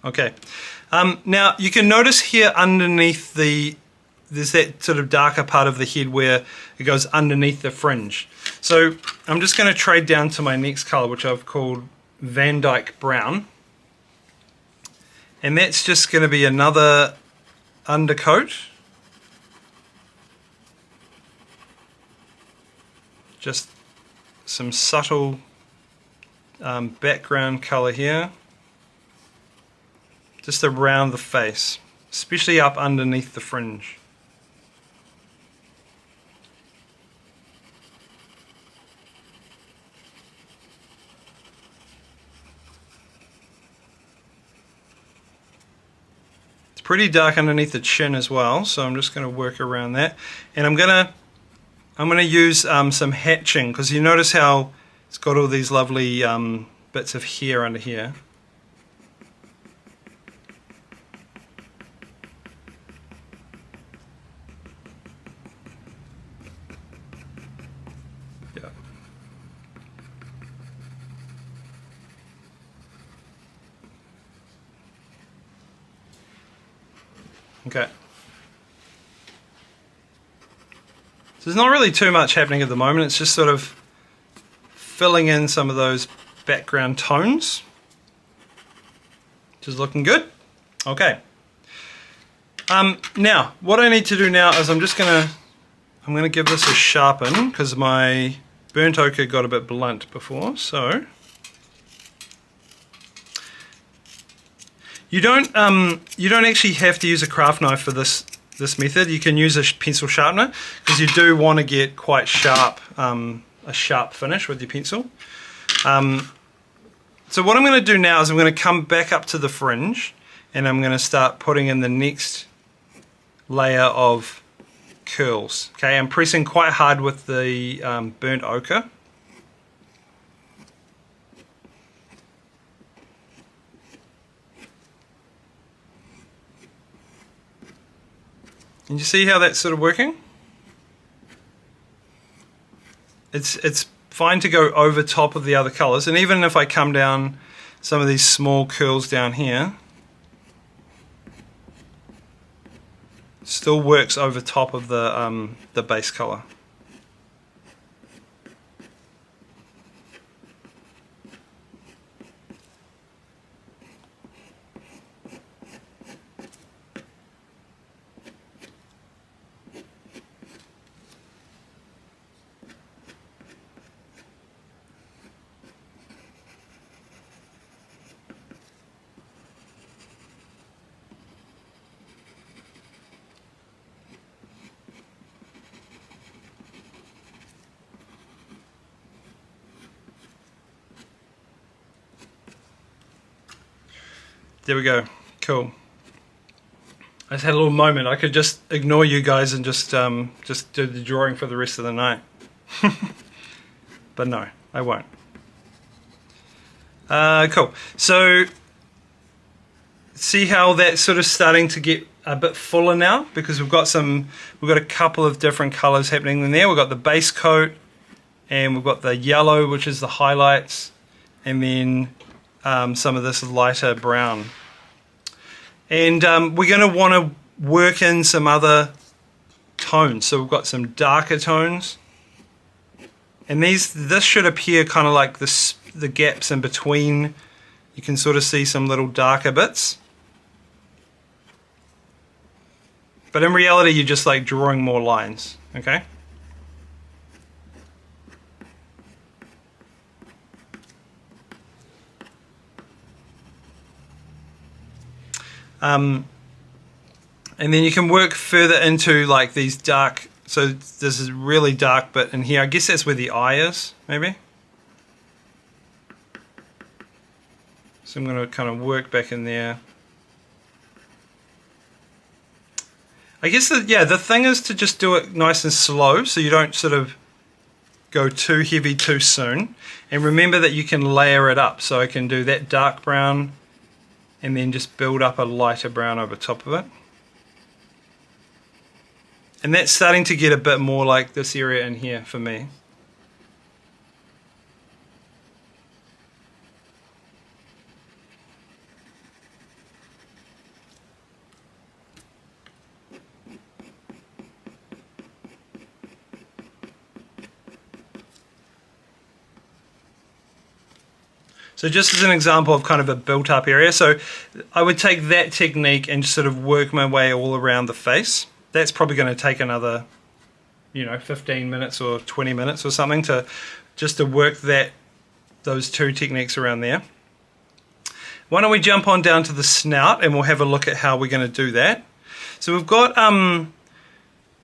Okay. Now you can notice here underneath there's that sort of darker part of the head where it goes underneath the fringe. So I'm just going to trade down to my next color, which I've called Van Dyke Brown. And that's just going to be another undercoat. Just some subtle background color here. Just around the face, especially up underneath the fringe. Pretty dark underneath the chin as well, so I'm just going to work around that. And I'm going to use some hatching, because you notice how it's got all these lovely bits of hair under here. Yeah. Okay. So there's not really too much happening at the moment, it's just sort of filling in some of those background tones, which is looking good. Okay. Now, what I need to do now is I'm gonna give this a sharpen, because my burnt ochre got a bit blunt before, so you don't actually have to use a craft knife for this method. You can use a pencil sharpener, because you do want to get quite sharp, a sharp finish with your pencil. So what I'm going to do now is I'm going to come back up to the fringe, and I'm going to start putting in the next layer of curls. Okay, I'm pressing quite hard with the burnt ochre. Can you see how that's sort of working? It's fine to go over top of the other colors, and even if I come down some of these small curls down here, still works over top of the base color. There we go. Cool. I just had a little moment. I could just ignore you guys and just do the drawing for the rest of the night. But no, I won't. Cool. So see how that's sort of starting to get a bit fuller now, because we've got a couple of different colors happening in there. We've got the base coat, and we've got the yellow, which is the highlights, and then some of this lighter brown. And we're going to want to work in some other tones. So we've got some darker tones, and this should appear kind of like the gaps in between. You can sort of see some little darker bits, but in reality you're just like drawing more lines. Okay. And then you can work further into like these dark, so this is really dark bit in here. I guess that's where the eye is, maybe. So I'm going to kind of work back in there. I guess the thing is to just do it nice and slow, so you don't sort of go too heavy too soon. And remember that you can layer it up, so I can do that dark brown and then just build up a lighter brown over top of it. And that's starting to get a bit more like this area in here for me. So just as an example of kind of a built-up area, so I would take that technique and sort of work my way all around the face. That's probably going to take another, 15 minutes or 20 minutes or something to work those two techniques around there. Why don't we jump on down to the snout and we'll have a look at how we're going to do that. So we've got